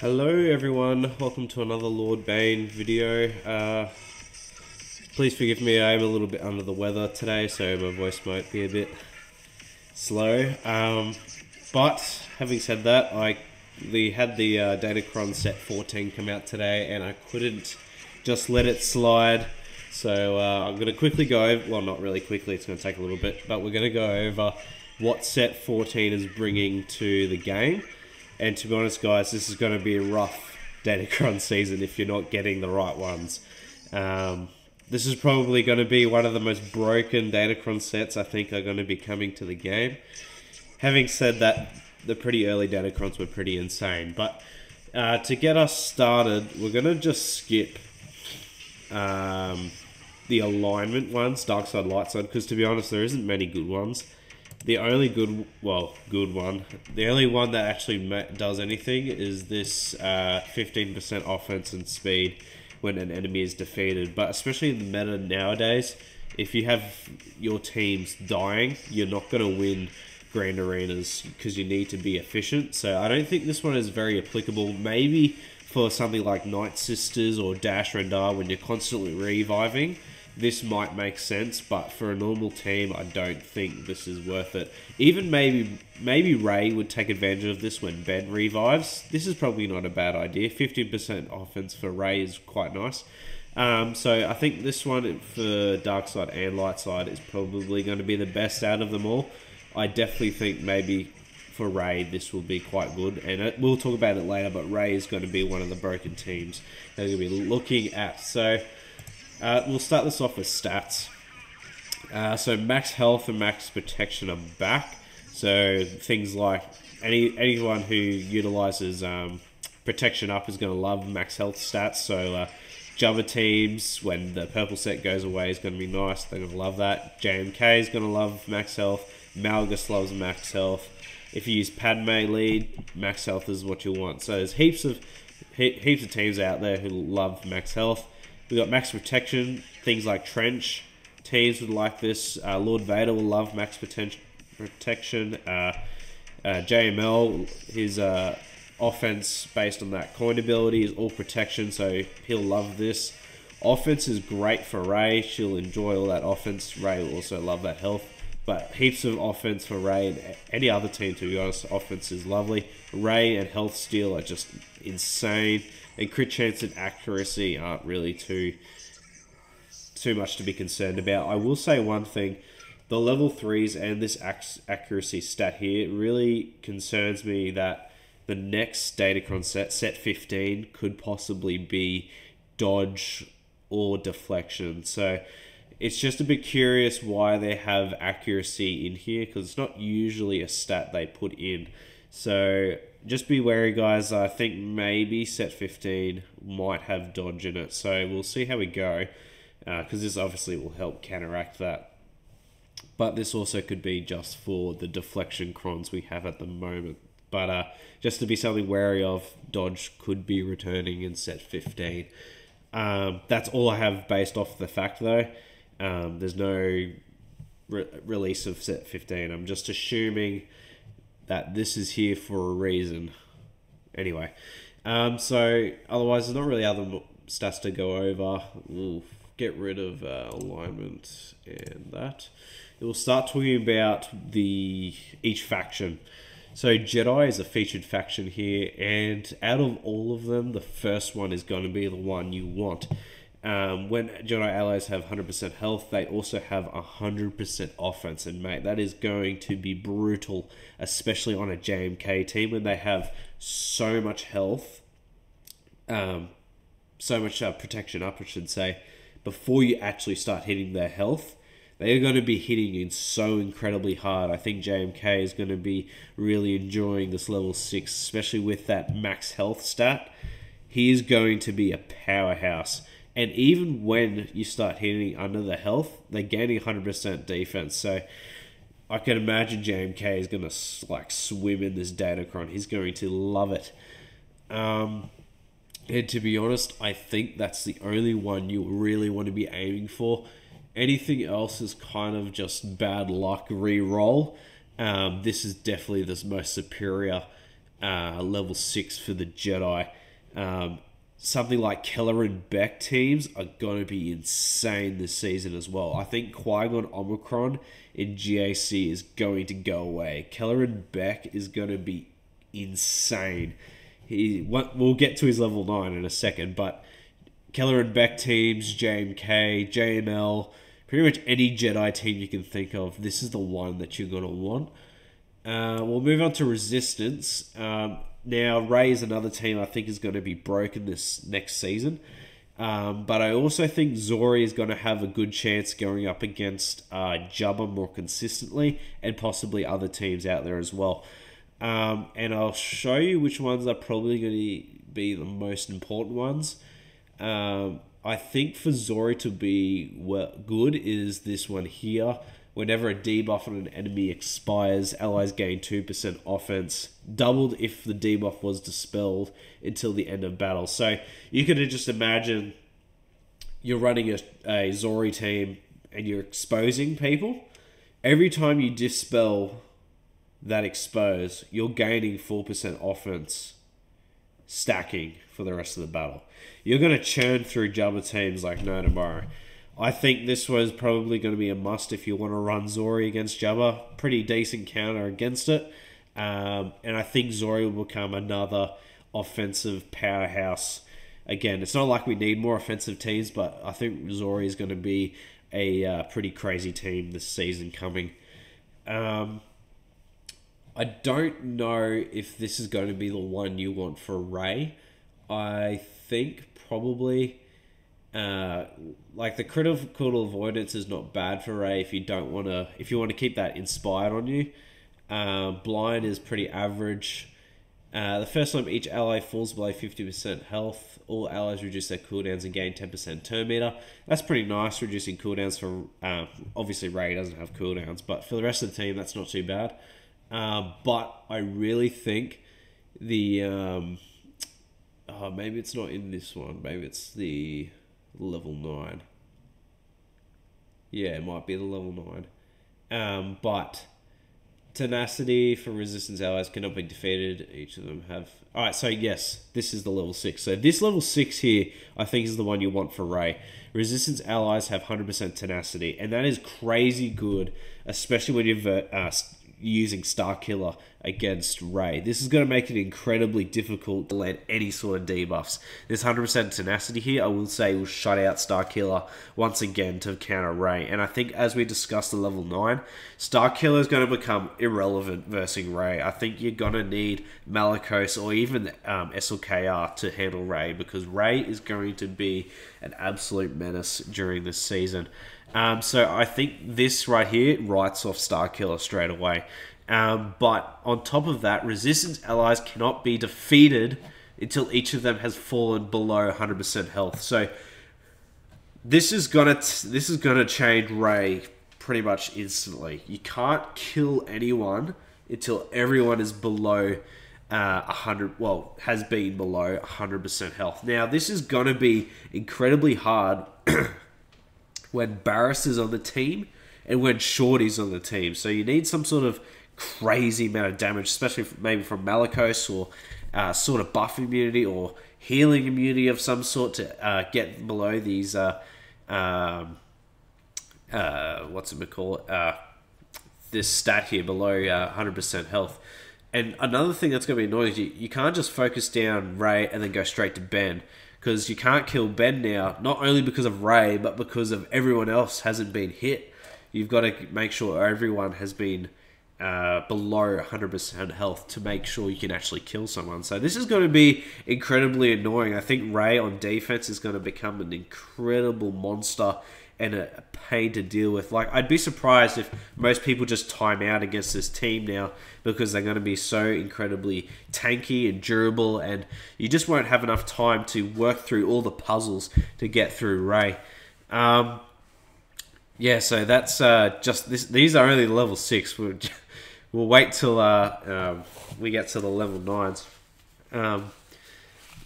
Hello everyone, welcome to another Lord Bane video. Please forgive me, I am a little bit under the weather today, so my voice might be a bit slow. But having said that, we had the Datacron set 14 come out today, and I couldn't just let it slide. So I'm going to quickly go over, well, not really quickly, it's going to take a little bit, but we're going to go over what set 14 is bringing to the game. And to be honest, guys, this is going to be a rough Datacron season if you're not getting the right ones. This is probably going to be one of the most broken Datacron sets I think are going to be coming to the game. Having said that, the pretty early Datacrons were pretty insane. But to get us started, we're going to just skip the alignment ones, dark side, light side, because to be honest, there isn't many good ones. The only good one, the only one that actually does anything is this 15% offense and speed when an enemy is defeated. But especially in the meta nowadays, if you have your teams dying, you're not going to win grand arenas because you need to be efficient. So I don't think this one is very applicable. Maybe for something like Night Sisters or Dash Rendar when you're constantly reviving, this might make sense, but for a normal team, I don't think this is worth it. Even maybe Ray would take advantage of this when Ben revives. This is probably not a bad idea. 15% offense for Ray is quite nice. So I think this one for Dark Side and Light Side is probably going to be the best out of them all. I definitely think maybe for Ray this will be quite good, and we'll talk about it later, but Ray is going to be one of the broken teams that we're going to be looking at. So we'll start this off with stats. So max health and max protection are back. So things like anyone who utilizes protection up is going to love max health stats. So Jubba teams, when the purple set goes away, is going to be nice. They're going to love that. JMK is going to love max health. Malgus loves max health. If you use Padme lead, max health is what you want. So there's heaps of teams out there who love max health. We've got max protection, things like Trench. Teams would like this. Lord Vader will love max protection. JML, his offense based on that coin ability is all protection, so he'll love this. Offense is great for Rey. She'll enjoy all that offense. Rey will also love that health. But heaps of offense for Rey and any other team, to be honest. Offense is lovely. Rey and health steal are just insane. And crit chance and accuracy aren't really too much to be concerned about. I will say one thing. The level 3s and this accuracy stat here really concerns me that the next Datacron set 15, could possibly be dodge or deflection. So it's just a bit curious why they have accuracy in here, because it's not usually a stat they put in. So just be wary, guys. I think maybe set 15 might have dodge in it. So we'll see how we go, because this obviously will help counteract that. But this also could be just for the deflection crons we have at the moment. But just to be something wary of, dodge could be returning in set 15. That's all I have based off the fact, though. There's no release of set 15. I'm just assuming that this is here for a reason. Anyway, so otherwise there's not really other stats to go over. We'll get rid of alignment and that. We'll start talking about each faction. So Jedi is a featured faction here, and out of all of them, the first one is going to be the one you want. When Jedi allies have 100% health, they also have 100% offense, and mate, that is going to be brutal, especially on a JMK team when they have so much health, so much protection up, I should say, before you actually start hitting their health. They are going to be hitting in so incredibly hard. I think JMK is going to be really enjoying this level 6, especially with that max health stat. He is going to be a powerhouse. And even when you start hitting under the health, they're gaining 100% defense. So I can imagine JMK is going to like swim in this Datacron. He's going to love it. And to be honest, I think that's the only one you really want to be aiming for. Anything else is kind of just bad luck re-roll. This is definitely the most superior level 6 for the Jedi. Something like Keller and Beck teams are going to be insane this season as well. I think Qui-Gon Omicron in GAC is going to go away. Keller and Beck is going to be insane. We'll get to his level 9 in a second, but Keller and Beck teams, JMK, JML, pretty much any Jedi team you can think of, this is the one that you're going to want. We'll move on to Resistance. Now, Rey is another team I think is going to be broken this next season. But I also think Zori is going to have a good chance going up against Jabba more consistently, and possibly other teams out there as well. And I'll show you which ones are probably going to be the most important ones. I think for Zori to be good is this one here. Whenever a debuff on an enemy expires, allies gain 2% offense, doubled if the debuff was dispelled until the end of battle. So you could just imagine you're running a Zori team and you're exposing people. Every time you dispel that expose, you're gaining 4% offense, stacking for the rest of the battle. You're going to churn through Jabba teams like no tomorrow. I think this was probably going to be a must if you want to run Zori against Jabba. Pretty decent counter against it. And I think Zori will become another offensive powerhouse. Again, it's not like we need more offensive teams, but I think Zori is going to be a pretty crazy team this season coming. I don't know if this is going to be the one you want for Rey. I think probably... like the critical avoidance is not bad for Rey if you want to keep that inspired on you. Blind is pretty average. The first time each ally falls below 50% health, all allies reduce their cooldowns and gain 10% turn meter. That's pretty nice, reducing cooldowns for obviously Rey doesn't have cooldowns, but for the rest of the team that's not too bad. But I really think the maybe it's not in this one, maybe it's the level 9. Yeah, it might be the level 9. But tenacity for resistance allies cannot be defeated. Each of them have... Alright, so yes, this is the level 6. So this level 6 here, I think is the one you want for Rey. Resistance allies have 100% tenacity, and that is crazy good, especially when you're using Starkiller against Rey. This is going to make it incredibly difficult to land any sort of debuffs. This 100% tenacity here, I will say, will shut out Starkiller once again to counter Rey. And I think as we discussed the level 9, Starkiller is going to become irrelevant versus Rey. I think you're going to need Malicos or even SLKR to handle Rey, because Rey is going to be an absolute menace during this season. So I think this right here writes off Starkiller straight away. But on top of that, resistance allies cannot be defeated until each of them has fallen below 100% health. So this is gonna change Rey pretty much instantly. You can't kill anyone until everyone is below 100. Well, has been below 100% health. Now this is gonna be incredibly hard when Barriss is on the team and when Shorty's on the team. So you need some sort of crazy amount of damage, especially maybe from Malicos, or sort of buff immunity or healing immunity of some sort to get below these this stat here below 100% health. And another thing that's going to be annoying is you can't just focus down Rey and then go straight to Ben, because you can't kill Ben now, not only because of Rey, but because of everyone else hasn't been hit. You've got to make sure everyone has been below 100% health to make sure you can actually kill someone. So this is going to be incredibly annoying. I think Rey on defense is going to become an incredible monster and a pain to deal with. Like, I'd be surprised if most people just time out against this team now, because they're going to be so incredibly tanky and durable, and you just won't have enough time to work through all the puzzles to get through Rey. Yeah, so that's just this. These are only level 6. We'll wait till we get to the level 9s.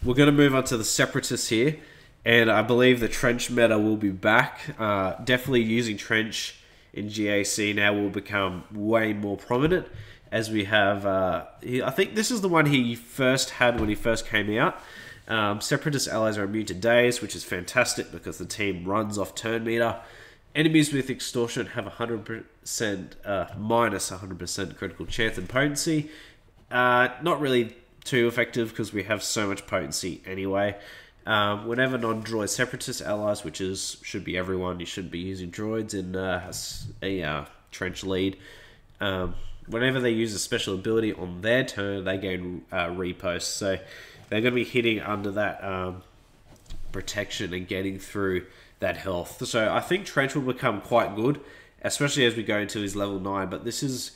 We're going to move on to the Separatists here. And I believe the Trench meta will be back. Definitely using Trench in GAC now will become way more prominent. as we have, I think this is the one he first had when he first came out. Separatist allies are immune to daze, which is fantastic because the team runs off turn meter. Enemies with extortion have 100% minus 100% critical chance and potency. Not really too effective because we have so much potency anyway. Whenever non-droid separatist allies, which should be everyone, you should be using droids in a trench lead. Whenever they use a special ability on their turn, they gain repost. So they're going to be hitting under that protection and getting through that health. So I think Trench will become quite good, especially as we go into his level 9. But this is...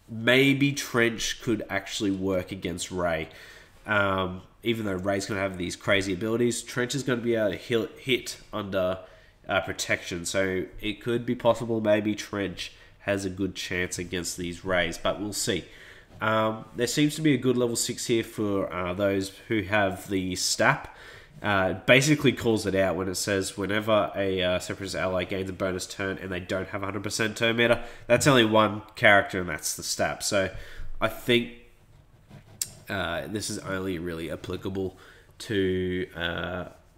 maybe Trench could actually work against Rey. Even though Rey's going to have these crazy abilities, Trench is going to be able to hit under protection. So it could be possible maybe Trench has a good chance against these Reys, but we'll see. There seems to be a good level 6 here for those who have the STAP. Basically calls it out when it says whenever a separatist ally gains a bonus turn and they don't have 100% turn meter, that's only one character and that's the STAP. So I think this is only really applicable to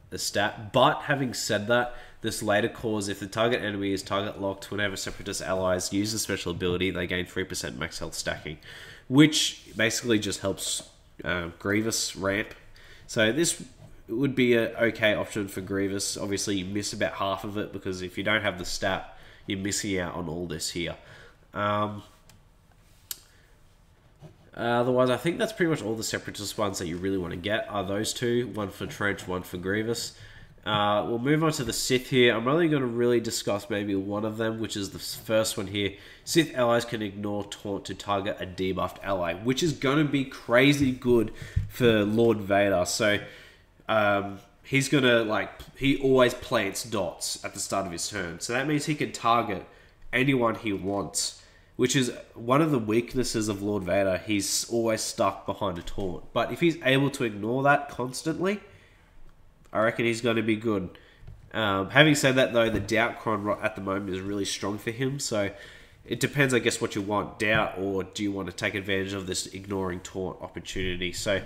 the STAP. But having said that, this later cause, if the target enemy is target locked, whenever separatist allies use a special ability, they gain 3% max health stacking, which basically just helps Grievous ramp. So this would be an okay option for Grievous. Obviously, you miss about half of it because if you don't have the stat, you're missing out on all this here. Otherwise, I think that's pretty much all the separatist ones that you really want to get are those two. One for Trench, one for Grievous. We'll move on to the Sith here. I'm only going to really discuss maybe one of them, which is the first one here. Sith allies can ignore taunt to target a debuffed ally, which is going to be crazy good for Lord Vader. So he's going to, he always plants dots at the start of his turn. So that means he can target anyone he wants, which is one of the weaknesses of Lord Vader. He's always stuck behind a taunt. But if he's able to ignore that constantly, I reckon he's going to be good. Having said that, though, the Doubt Cron at the moment is really strong for him. So it depends, I guess, what you want. Doubt, or do you want to take advantage of this ignoring taunt opportunity? So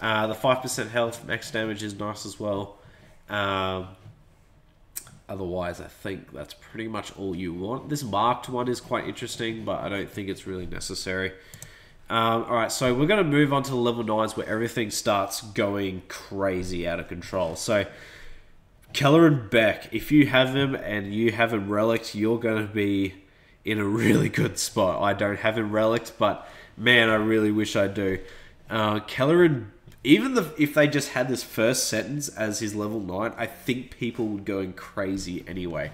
the 5% health, max damage is nice as well. Otherwise, I think that's pretty much all you want. This marked one is quite interesting, but I don't think it's really necessary. Alright, so we're going to move on to level 9s where everything starts going crazy out of control. So, Kelleran Beck, if you have him and you have him relicked, you're going to be in a really good spot. I don't have him relicked, but man, I really wish I do. Kelleran, if they just had this first sentence as his level 9, I think people would go crazy anyway.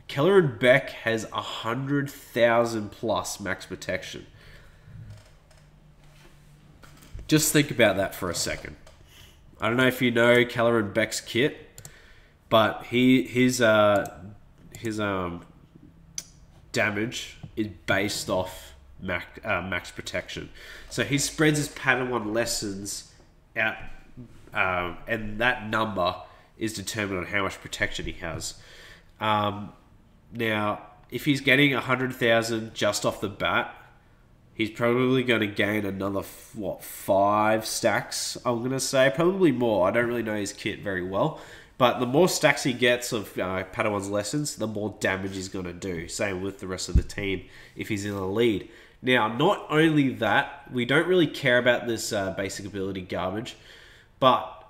Kelleran Beck has 100,000 plus max protection. Just think about that for a second. I don't know if you know Kelleran Beck's kit, but his damage is based off max protection. So he spreads his Padawan lessons out, and that number is determined on how much protection he has. Now, if he's getting 100,000 just off the bat, he's probably going to gain another, 5 stacks, I'm going to say. Probably more. I don't really know his kit very well. But the more stacks he gets of Padawan's lessons, the more damage he's going to do. Same with the rest of the team if he's in the lead. Now, not only that, we don't really care about this basic ability garbage. But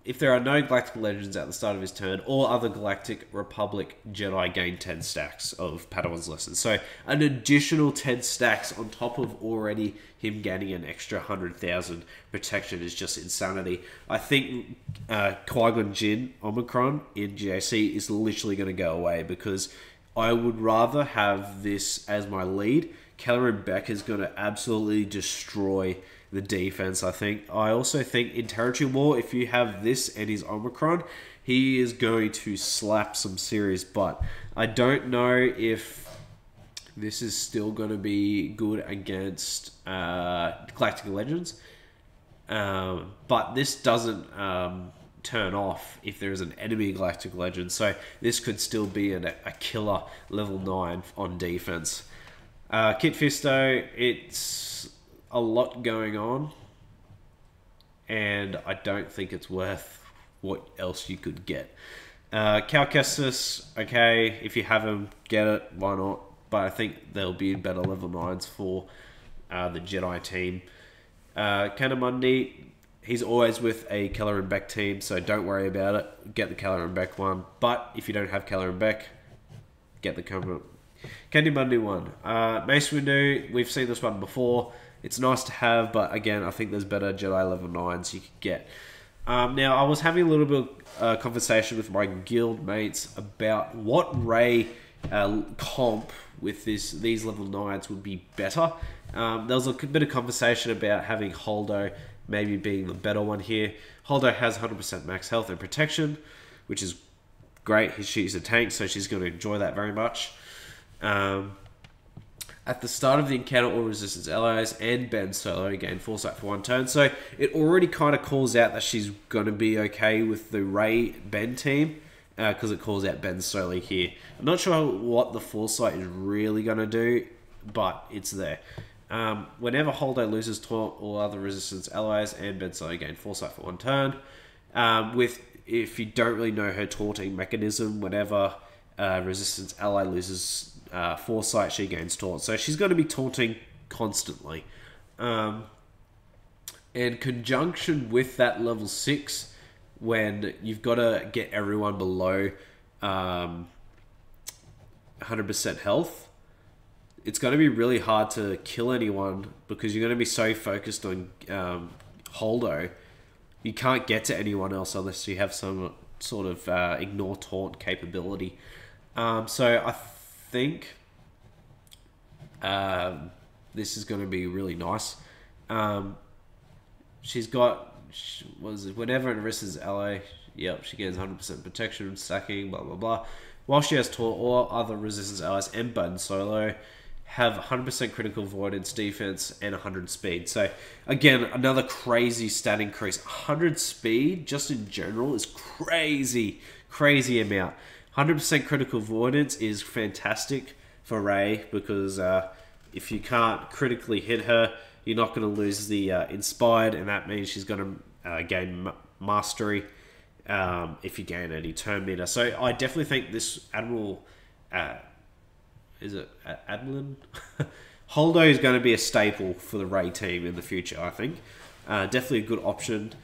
if there are no Galactic Legends at the start of his turn, all other Galactic Republic Jedi gain 10 stacks of Padawan's lessons. So an additional 10 stacks on top of already him gaining an extra 100,000 protection is just insanity. I think Qui-Gon Jinn Omicron in GAC is literally going to go away because I would rather have this as my lead. Kelleran Beck is going to absolutely destroy the defense, I think. I also think in Territory War, if you have this and his Omicron, he is going to slap some serious butt. I don't know if this is still going to be good against Galactic Legends, but this doesn't turn off if there is an enemy Galactic Legend, so this could still be a killer level 9 on defense. Kit Fisto, it's a lot going on, and I don't think it's worth what else you could get. Cal Kestis, okay, if you have him, get it, why not? But I think there'll be better level 9s for the Jedi team. Canamundi, he's always with a Keller and Beck team, so don't worry about it. Get the Keller and Beck one. But if you don't have Keller and Beck, get the Canamundi one. Mace Windu, we've seen this one before. It's nice to have, but again, I think there's better Jedi level 9s you could get. Now, I was having a little bit of conversation with my guild mates about what Rey comp with these level 9s would be better. There was a bit of conversation about having Holdo maybe being the better one here. Holdo has 100% max health and protection, which is great. She's a tank, so she's going to enjoy that very much. At the start of the encounter, all resistance allies and Ben Solo gain foresight for 1 turn. So it already kind of calls out that she's going to be okay with the Rey Ben team, because it calls out Ben Solo here. I'm not sure what the foresight is really going to do, but it's there. Whenever Holdo loses taunt, all other resistance allies and Ben Solo gain foresight for 1 turn. If you don't really know her taunting mechanism, whenever resistance ally loses foresight, she gains taunt. So she's going to be taunting constantly. In conjunction with that level 6, when you've got to get everyone below 100% health, it's going to be really hard to kill anyone because you're going to be so focused on Holdo. You can't get to anyone else unless you have some sort of ignore taunt capability. So I think this is going to be really nice. She's got, whenever it risks ally, yep, she gains 100% protection, stacking, blah, blah, blah. While she has taunt, all other resistance allies and Ben Solo have 100% critical avoidance, defense, and 100 speed. So, again, another crazy stat increase. 100 speed, just in general, is crazy, crazy amount. 100% critical avoidance is fantastic for Rey because if you can't critically hit her, you're not going to lose the Inspired, and that means she's going to gain Mastery if you gain any turn meter. So I definitely think this Admiral... is it Admiral? Holdo is going to be a staple for the Rey team in the future, I think. Definitely a good option,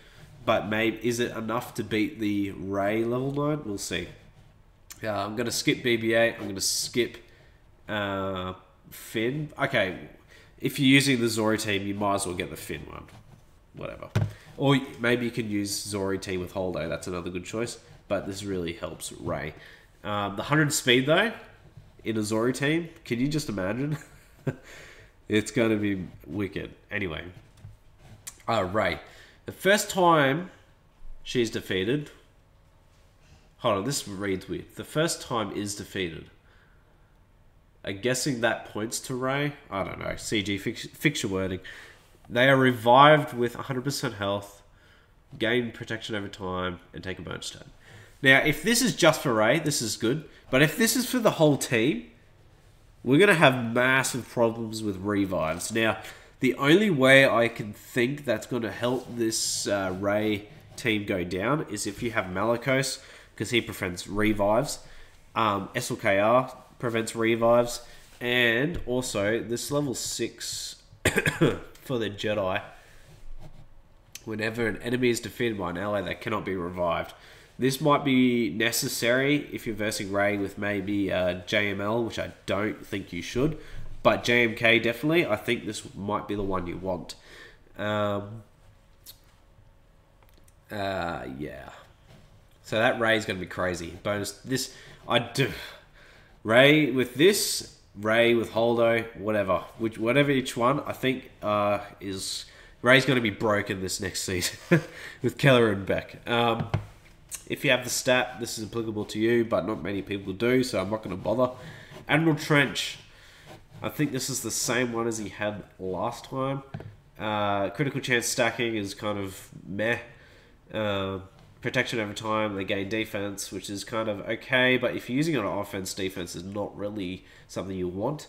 but maybe is it enough to beat the Rey level 9? We'll see. I'm going to skip BB-8. I'm going to skip Finn. Okay, if you're using the Zori team, you might as well get the Finn one. Whatever. Or maybe you can use Zori team with Holdo. That's another good choice. But this really helps Rey. The 100 speed, though, in a Zori team, can you just imagine? It's going to be wicked. Anyway. Rey. The first time she's defeated... Hold on, this reads weird. The first time is defeated. I'm guessing that points to Rey. I don't know. CG, fix your wording. They are revived with 100% health, gain protection over time, and take a bonus turn. Now, if this is just for Rey, this is good. But if this is for the whole team, we're going to have massive problems with revives. Now, the only way I can think that's going to help this Rey team go down is if you have Malicos, because he prevents revives. SLKR prevents revives. And also, this level 6 for the Jedi, whenever an enemy is defeated by an ally, they cannot be revived. This might be necessary if you're versing Rey with maybe JML, which I don't think you should. But JMK, definitely. I think this might be the one you want. Yeah. So that Rey is going to be crazy. Bonus this, I do. Rey with this, Rey with Holdo, whatever, whatever each one. I think is Rey's going to be broken this next season with Keller and Beck. If you have the stat, this is applicable to you, but not many people do, so I'm not going to bother. Admiral Trench, I think this is the same one as he had last time. Critical chance stacking is kind of meh. Protection over time, they gain defense, which is kind of okay, but if you're using it on offense, defense is not really something you want.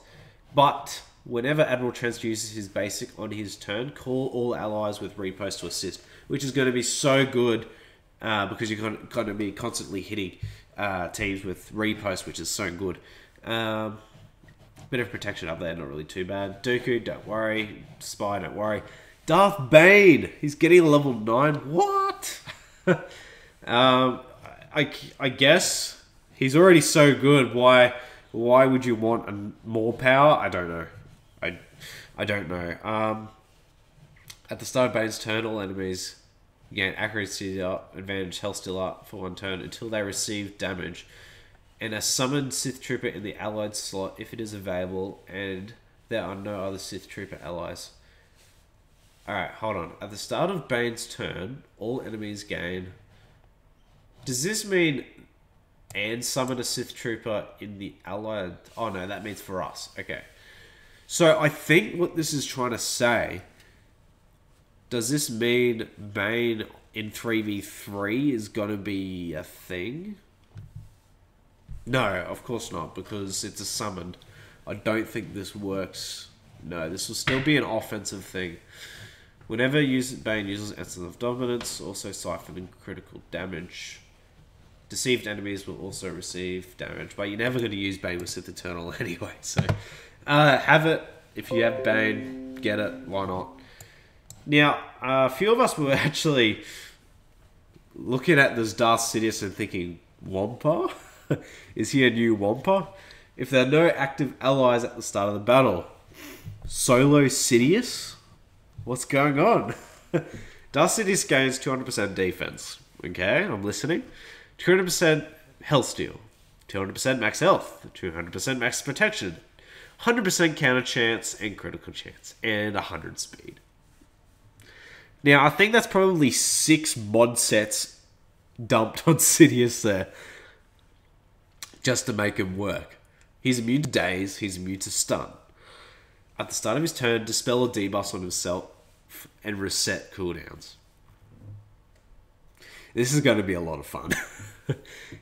But Whenever Admiral Trance uses his basic on his turn, call all allies with repost to assist, which is going to be so good because you're going to be constantly hitting teams with repost, which is so good. Bit of protection up there, not really too bad. Dooku, don't worry. Spy, don't worry. Darth Bane, he's getting a level 9. What? I guess he's already so good. Why would you want more power? I don't know. I don't know. At the start of Bane's turn, all enemies gain accuracy up, advantage, health still up for 1 turn until they receive damage. And a summoned Sith Trooper in the allied slot if it is available and there are no other Sith Trooper allies. Alright, hold on. At the start of Bane's turn, all enemies gain... Does this mean and summon a Sith Trooper in the allied... Oh no, that means for us. Okay. So I think what this is trying to say... Does this mean Bane in 3v3 is going to be a thing? No, of course not, because it's a summoned. I don't think this works. No, this will still be an offensive thing. Whenever Bane uses Essence of Dominance, also siphon and critical damage. Deceived enemies will also receive damage, but you're never going to use Bane with Sith Eternal anyway, so... have it. If you have Bane, get it. Why not? Now, a few of us were actually looking at this Darth Sidious and thinking, Wampa? Is he a new Wampa? If there are no active allies at the start of the battle. Solo Sidious? What's going on? Darth Sidious gains 200% defense. Okay, I'm listening. 200% health steal. 200% max health. 200% max protection. 100% counter chance and critical chance. And 100 speed. Now, I think that's probably 6 mod sets dumped on Sidious there. Just to make him work. He's immune to daze, he's immune to stun. At the start of his turn, dispel or debuff on himself and reset cooldowns. This is going to be a lot of fun.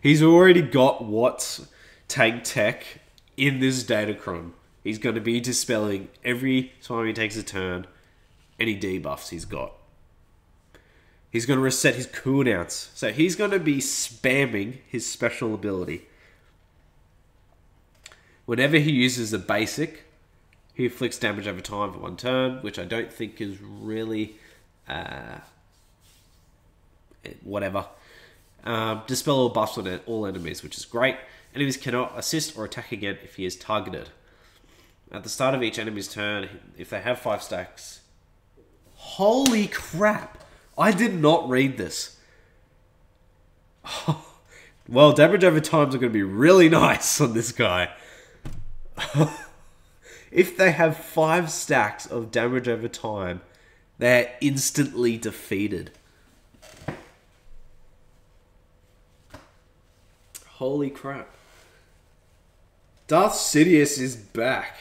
He's already got what's tank tech in this Datacron. He's going to be dispelling every time he takes a turn any debuffs he's got. He's going to reset his cooldowns. So he's going to be spamming his special ability. Whenever he uses a basic, he inflicts damage over time for 1 turn, which I don't think is really... whatever. Dispel all buffs on all enemies, which is great. Enemies cannot assist or attack again if he is targeted. At the start of each enemy's turn, if they have 5 stacks... Holy crap! I did not read this. Well, damage over times are going to be really nice on this guy. If they have 5 stacks of damage over time, they're instantly defeated. Holy crap. Darth Sidious is back.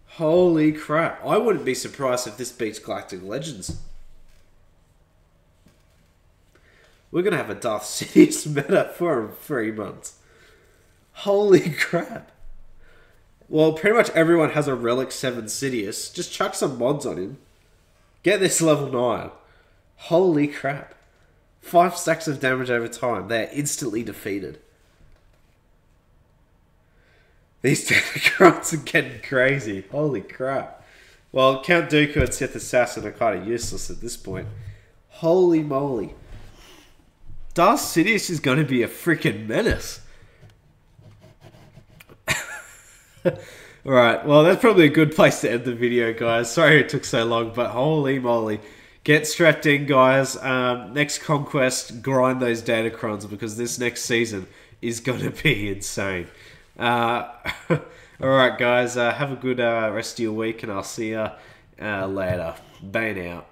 Holy crap. I wouldn't be surprised if this beats Galactic Legends. We're going to have a Darth Sidious meta for 3 months. Holy crap. Well, pretty much everyone has a Relic 7 Sidious. Just chuck some mods on him. Get this level 9. Holy crap. 5 stacks of damage over time. They're instantly defeated. These Datacrons are getting crazy. Holy crap. Well, Count Dooku and Sith Assassin are kind of useless at this point. Holy moly. Darth Sidious is going to be a freaking menace. Alright, well that's probably a good place to end the video, guys. Sorry it took so long, but holy moly. Get strapped in, guys. Next Conquest, grind those Datacrons because this next season is going to be insane. Alright, guys. Have a good rest of your week and I'll see you later. Bane out.